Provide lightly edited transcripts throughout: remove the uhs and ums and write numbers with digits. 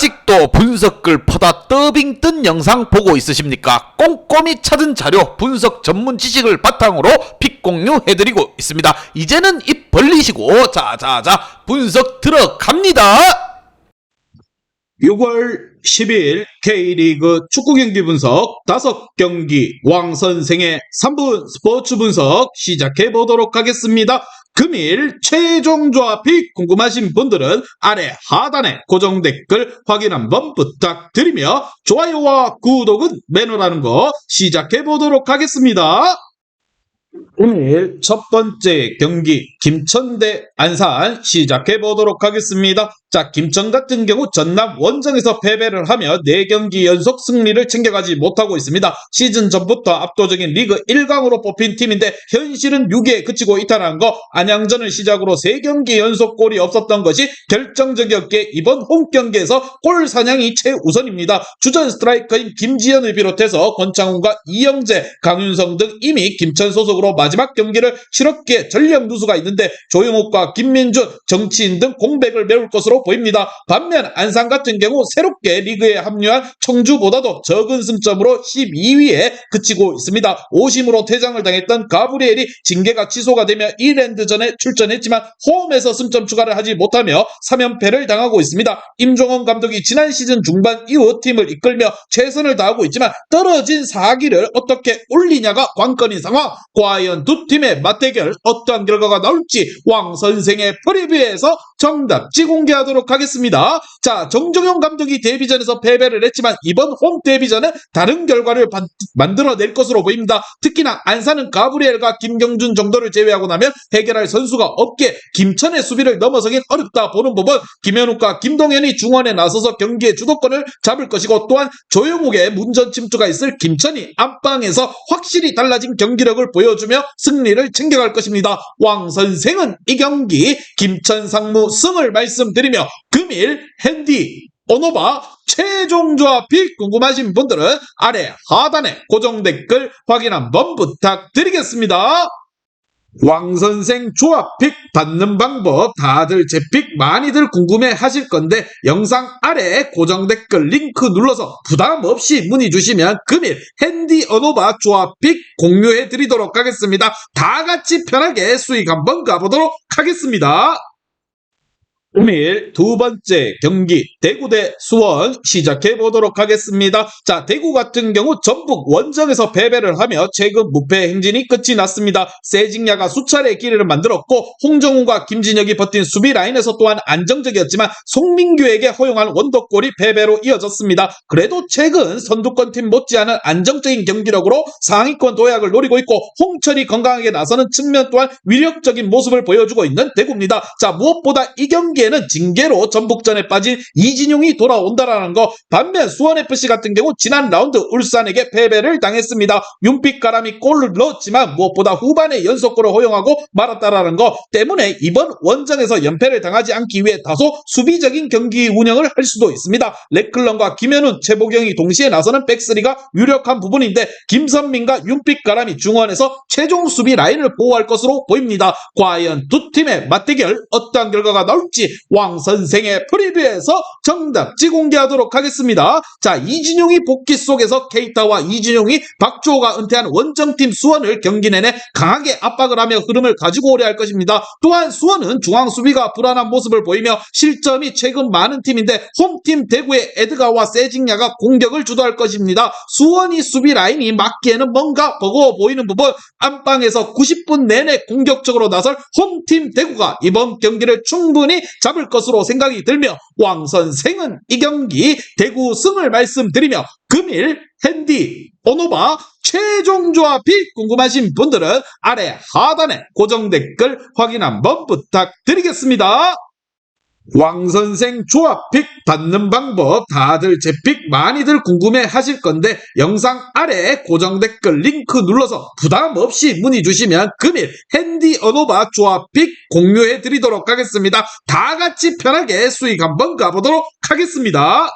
아직도 분석글 퍼다 더빙 뜬 영상 보고 있으십니까? 꼼꼼히 찾은 자료, 분석 전문 지식을 바탕으로 픽 공유해드리고 있습니다. 이제는 입 벌리시고 자자자 분석 들어갑니다. 6월 10일 K리그 축구 경기 분석 5경기 왕선생의 3분 스포츠 분석 시작해 보도록 하겠습니다. 금일 최종 조합이 궁금하신 분들은 아래 하단에 고정 댓글 확인 한번 부탁드리며 좋아요와 구독은 매너라는 거 시작해 보도록 하겠습니다. 오늘 첫 번째 경기 김천 대 안산 시작해 보도록 하겠습니다. 자, 김천 같은 경우 전남 원정에서 패배를 하며 4경기 연속 승리를 챙겨가지 못하고 있습니다. 시즌 전부터 압도적인 리그 1강으로 뽑힌 팀인데 현실은 6위에 그치고 있다는 거, 안양전을 시작으로 3경기 연속 골이 없었던 것이 결정적이었기에 이번 홈경기에서 골 사냥이 최우선입니다. 주전 스트라이커인 김지현을 비롯해서 권창훈과 이영재, 강윤성 등 이미 김천 소속으로 마지막 경기를 치렀기에 전력 누수가 있는데 조용욱과 김민준, 정치인 등 공백을 메울 것으로 보입니다. 반면 안산 같은 경우 새롭게 리그에 합류한 청주보다도 적은 승점으로 12위에 그치고 있습니다. 오심으로 퇴장을 당했던 가브리엘이 징계가 취소가 되며 이랜드전에 출전했지만 홈에서 승점 추가를 하지 못하며 3연패를 당하고 있습니다. 임종원 감독이 지난 시즌 중반 이후 팀을 이끌며 최선을 다하고 있지만 떨어진 4기를 어떻게 올리냐가 관건인 상황. 과연 두 팀의 맞대결 어떠한 결과가 나올지 왕선생의 프리뷰에서 정답지 공개하도록 하겠습니다. 자, 정종영 감독이 데뷔전에서 패배를 했지만 이번 홈 데뷔전은 다른 결과를 만들어낼 것으로 보입니다. 특히나 안산은 가브리엘과 김경준 정도를 제외하고 나면 해결할 선수가 없게 김천의 수비를 넘어서긴 어렵다 보는 부분, 김현욱과 김동현이 중원에 나서서 경기의 주도권을 잡을 것이고 또한 조용욱의 문전 침투가 있을 김천이 안방에서 확실히 달라진 경기력을 보여주며 승리를 챙겨갈 것입니다. 왕 선생은 이 경기 김천 상무 승을 말씀드리며 금일 핸디 오노바 최종 조합이 궁금하신 분들은 아래 하단에 고정 댓글 확인 한번 부탁드리겠습니다. 왕선생 조합픽 받는 방법 다들 제 픽 많이들 궁금해 하실 건데 영상 아래 고정 댓글 링크 눌러서 부담 없이 문의 주시면 금일 핸디 언어바 조합픽 공유해 드리도록 하겠습니다. 다 같이 편하게 수익 한번 가보도록 하겠습니다. 금일 두 번째 경기 대구 대 수원 시작해 보도록 하겠습니다. 자, 대구 같은 경우 전북 원정에서 패배를 하며 최근 무패 행진이 끝이 났습니다. 세징야가 수차례 기회를 만들었고 홍정훈과 김진혁이 버틴 수비 라인에서 또한 안정적이었지만 송민규에게 허용한 원더골이 패배로 이어졌습니다. 그래도 최근 선두권팀 못지않은 안정적인 경기력으로 상위권 도약을 노리고 있고 홍철이 건강하게 나서는 측면 또한 위력적인 모습을 보여주고 있는 대구입니다. 자, 무엇보다 이 경기에는 징계로 전북전에 빠진 이진용이 돌아온다라는 거. 반면 수원FC 같은 경우 지난 라운드 울산에게 패배를 당했습니다. 윤빛가람이 골을 넣었지만 무엇보다 후반에 연속골을 허용하고 말았다라는 거 때문에 이번 원정에서 연패를 당하지 않기 위해 다소 수비적인 경기 운영을 할 수도 있습니다. 렉클런과 김현훈, 최보경이 동시에 나서는 백스리가 유력한 부분인데 김선민과 윤빛가람이 중원에서 최종 수비 라인을 보호할 것으로 보입니다. 과연 두 팀의 맞대결 어떠한 결과가 나올지 왕선생의 프리뷰에서 정답지 공개하도록 하겠습니다. 자, 이진용이 복귀 속에서 케이타와 이진용이 박주호가 은퇴한 원정팀 수원을 경기 내내 강하게 압박을 하며 흐름을 가지고 오려 할 것입니다. 또한 수원은 중앙 수비가 불안한 모습을 보이며 실점이 최근 많은 팀인데 홈팀 대구의 에드가와 세징야가 공격을 주도할 것입니다. 수원이 수비 라인이 막기에는 뭔가 버거워 보이는 부분, 안방에서 90분 내내 공격적으로 나설 홈팀 대구가 이번 경기를 충분히 잡을 것으로 생각이 들며 왕선생은 이 경기 대구 승을 말씀드리며 금일 핸디 오노바 최종 조합이 궁금하신 분들은 아래 하단에 고정 댓글 확인 한번 부탁드리겠습니다. 왕선생 조합픽 받는 방법 다들 제 픽 많이들 궁금해 하실 건데 영상 아래 고정 댓글 링크 눌러서 부담 없이 문의 주시면 금일 핸디 언어바 조합픽 공유해 드리도록 하겠습니다. 다 같이 편하게 수익 한번 가보도록 하겠습니다.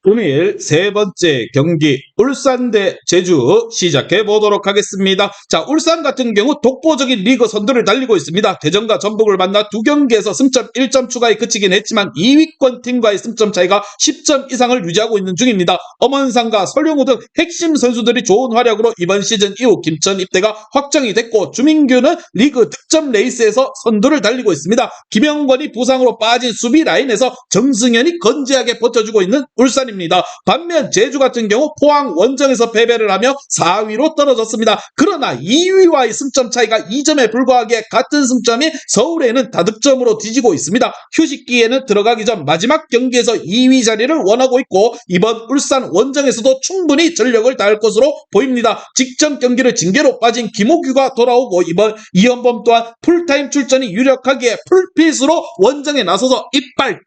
금일 세 번째 경기 울산 대 제주 시작해 보도록 하겠습니다. 자, 울산 같은 경우 독보적인 리그 선두를 달리고 있습니다. 대전과 전북을 만나 두 경기에서 승점 1점 추가에 그치긴 했지만 2위권 팀과의 승점 차이가 10점 이상을 유지하고 있는 중입니다. 엄원상과 설용우 등 핵심 선수들이 좋은 활약으로 이번 시즌 이후 김천 입대가 확정이 됐고, 주민규는 리그 득점 레이스에서 선두를 달리고 있습니다. 김영권이 부상으로 빠진 수비 라인에서 정승현이 건재하게 버텨주고 있는 울산입니다. 반면 제주 같은 경우 포항 원정에서 패배를 하며 4위로 떨어졌습니다. 그러나 2위와의 승점 차이가 2점에 불과하기에 같은 승점이 서울에는 다득점으로 뒤지고 있습니다. 휴식기에는 들어가기 전 마지막 경기에서 2위 자리를 원하고 있고, 이번 울산 원정에서도 충분히 전력을 다할 것으로 보입니다. 직전 경기를 징계로 빠진 김호규가 돌아오고, 이번 이현범 또한 풀타임 출전이 유력하기에 풀핏으로 원정에 나서서 이빨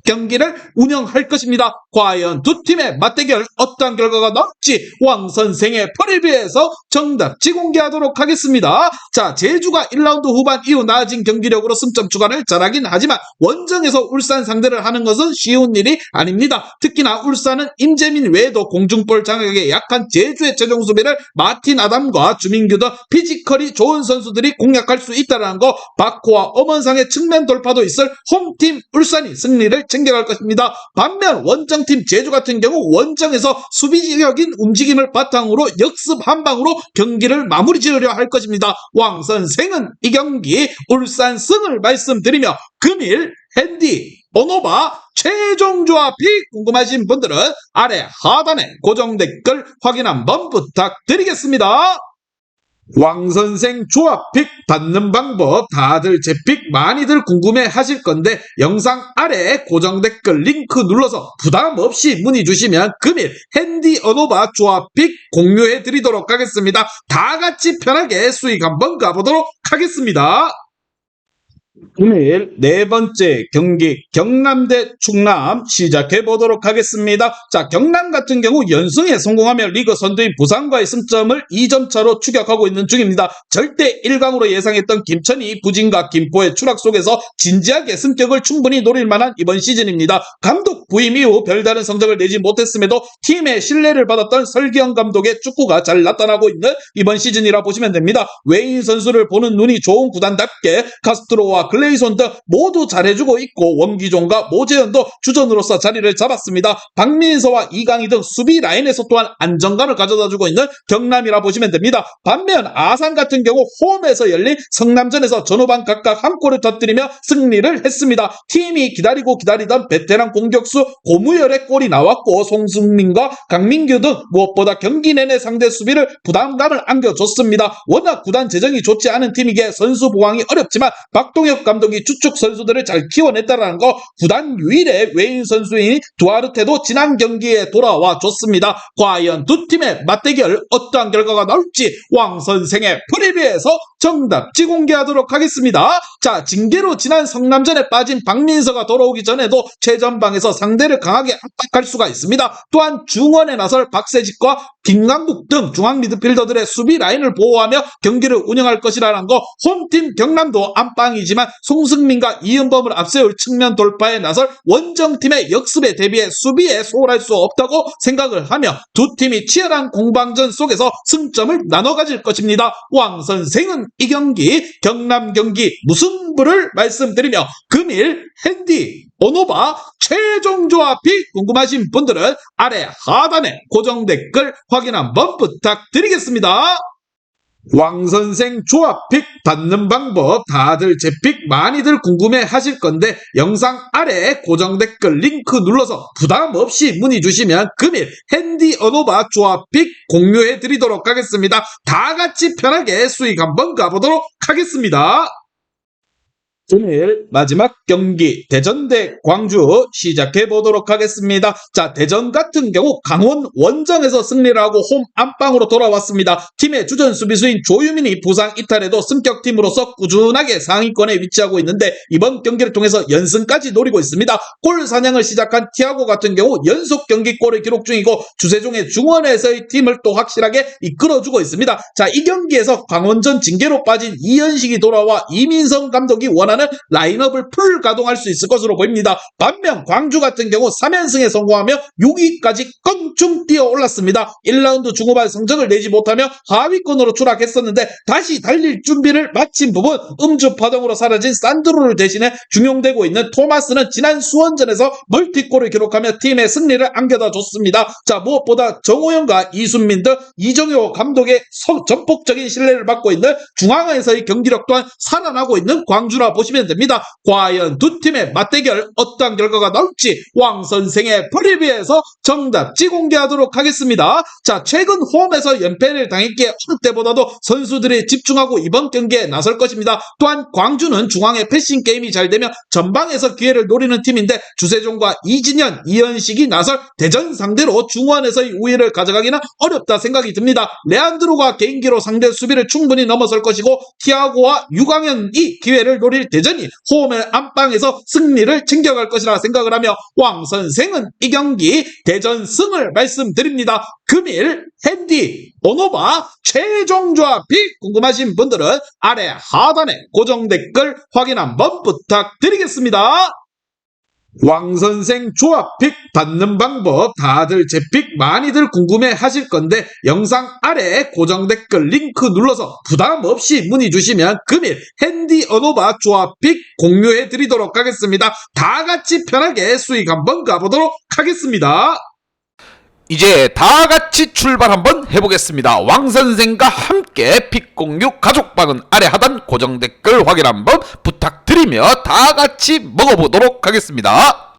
경기를 운영할 것입니다. 과연 두 팀의 맞대결 어떠한 결과가 나올지 왕선생의 프리뷰에서 정답지 공개하도록 하겠습니다. 자, 제주가 1라운드 후반 이후 나아진 경기력으로 승점 추가를 잘하긴 하지만 원정에서 울산 상대를 하는 것은 쉬운 일이 아닙니다. 특히나 울산은 임재민 외에도 공중볼 장악에 약한 제주의 최종 수비를 마틴 아담과 주민규 등 피지컬이 좋은 선수들이 공략할 수 있다는 거, 바코와 엄원상의 측면 돌파도 있을 홈팀 울산이 승리를 챙겨갈 것입니다. 반면 원정팀 제주 같은 경우 원정에서 수비적인 움직임을 바탕으로 역습 한 방으로 경기를 마무리 지으려 할 것입니다. 왕 선생은 이 경기 울산 승을 말씀드리며 금일 핸디 오노바 최종 조합이 궁금하신 분들은 아래 하단에 고정 댓글 확인 한번 부탁드리겠습니다. 왕선생 조합픽 받는 방법 다들 제 픽 많이들 궁금해 하실 건데, 영상 아래 고정 댓글 링크 눌러서 부담 없이 문의 주시면 금일 핸디 어노바 조합픽 공유해 드리도록 하겠습니다. 다 같이 편하게 수익 한번 가보도록 하겠습니다. 금일 네 번째 경기 경남 대 충남 시작해 보도록 하겠습니다. 자, 경남 같은 경우 연승에 성공하며 리그 선두인 부산과의 승점을 2점 차로 추격하고 있는 중입니다. 절대 1강으로 예상했던 김천이 부진과 김포의 추락 속에서 진지하게 승격을 충분히 노릴 만한 이번 시즌입니다. 감독 부임 이후 별다른 성적을 내지 못했음에도 팀의 신뢰를 받았던 설기현 감독의 축구가 잘 나타나고 있는 이번 시즌이라 보시면 됩니다. 외인 선수를 보는 눈이 좋은 구단답게 카스트로와 글레이손 등 모두 잘해주고 있고, 원기종과 모재현도 주전으로서 자리를 잡았습니다. 박민서와 이강희 등 수비 라인에서 또한 안정감을 가져다주고 있는 경남이라 보시면 됩니다. 반면 아산 같은 경우 홈에서 열린 성남전에서 전후반 각각 한 골을 터뜨리며 승리를 했습니다. 팀이 기다리고 기다리던 베테랑 공격수 고무열의 골이 나왔고, 송승민과 강민규 등 무엇보다 경기 내내 상대 수비를 부담감을 안겨줬습니다. 워낙 구단 재정이 좋지 않은 팀이기에 선수 보강이 어렵지만 박동혁 감독이 주축 선수들을 잘 키워냈다는 거, 구단 유일의 외인 선수인 두아르테도 지난 경기에 돌아와 줬습니다. 과연 두 팀의 맞대결 어떠한 결과가 나올지 왕 선생의 프리뷰에서 정답지 공개하도록 하겠습니다. 자, 징계로 지난 성남전에 빠진 박민서가 돌아오기 전에도 최전방에서 상대를 강하게 압박할 수가 있습니다. 또한 중원에 나설 박세직과 김강국 등 중앙 미드필더들의 수비 라인을 보호하며 경기를 운영할 것이라는 거, 홈팀 경남도 안방이지만 송승민과 이은범을 앞세울 측면 돌파에 나설 원정팀의 역습에 대비해 수비에 소홀할 수 없다고 생각을 하며 두 팀이 치열한 공방전 속에서 승점을 나눠 가질 것입니다. 왕 선생은 이 경기 경남 경기 무승부를 말씀드리며 금일 핸디 오노바 최종 조합이 궁금하신 분들은 아래 하단에 고정 댓글 확인 한번 부탁드리겠습니다. 왕선생 조합픽 받는 방법 다들 제 픽 많이들 궁금해 하실 건데, 영상 아래 고정 댓글 링크 눌러서 부담 없이 문의 주시면 금일 핸디 어노바 조합픽 공유해 드리도록 하겠습니다. 다 같이 편하게 수익 한번 가보도록 하겠습니다. 금일 마지막 경기 대전 대 광주 시작해 보도록 하겠습니다. 자, 대전 같은 경우 강원 원정에서 승리를 하고 홈 안방으로 돌아왔습니다. 팀의 주전 수비수인 조유민이 부상 이탈에도 승격팀으로서 꾸준하게 상위권에 위치하고 있는데, 이번 경기를 통해서 연승까지 노리고 있습니다. 골 사냥을 시작한 티아고 같은 경우 연속 경기골을 기록 중이고, 주세종의 중원에서의 팀을 또 확실하게 이끌어주고 있습니다. 자, 이 경기에서 강원전 징계로 빠진 이현식이 돌아와 이민성 감독이 원하는 가능하는 라인업을 풀 가동할 수 있을 것으로 보입니다. 반면 광주 같은 경우 3연승에 성공하며 6위까지 껑충 뛰어 올랐습니다. 1라운드 중후반 성적을 내지 못하며 하위권으로 추락했었는데 다시 달릴 준비를 마친 부분 음주 파동으로 사라진 산드로를 대신해 중용되고 있는 토마스는 지난 수원전에서 멀티골을 기록하며 팀의 승리를 안겨다 줬습니다. 자, 무엇보다 정호영과 이순민 등 이정효 감독의 전폭적인 신뢰를 받고 있는 중앙에서의 경기력 또한 살아나고 있는 광주라 보시면 됩니다. 과연 두 팀의 맞대결 어떠한 결과가 나올지 왕 선생의 프리뷰에서 정답지 공개하도록 하겠습니다. 자, 최근 홈에서 연패를 당했기에 어느 때보다도 선수들이 집중하고 이번 경기에 나설 것입니다. 또한 광주는 중앙의 패싱 게임이 잘 되며 전방에서 기회를 노리는 팀인데 주세종과 이진현, 이현식이 나설 대전 상대로 중원에서의 우위를 가져가기는 어렵다 생각이 듭니다. 레안드로가 개인기로 상대 수비를 충분히 넘어설 것이고 티아고와 유광현이 기회를 노릴 대전이 홈의 안방에서 승리를 챙겨갈 것이라 생각을 하며 왕 선생은 이 경기 대전 승을 말씀드립니다. 금일 핸디 오노바 최종 조합이 궁금하신 분들은 아래 하단에 고정 댓글 확인 한번 부탁드리겠습니다. 왕선생 조합픽 받는 방법 다들 제 픽 많이들 궁금해 하실 건데 영상 아래 고정 댓글 링크 눌러서 부담 없이 문의 주시면 금일 핸디 어노바 조합픽 공유해 드리도록 하겠습니다. 다 같이 편하게 수익 한번 가보도록 하겠습니다. 이제 다 같이 출발 한번 해보겠습니다. 왕선생과 함께 픽 공유 가족방은 아래 하단 고정 댓글 확인 한번 부탁드리며 다 같이 먹어보도록 하겠습니다.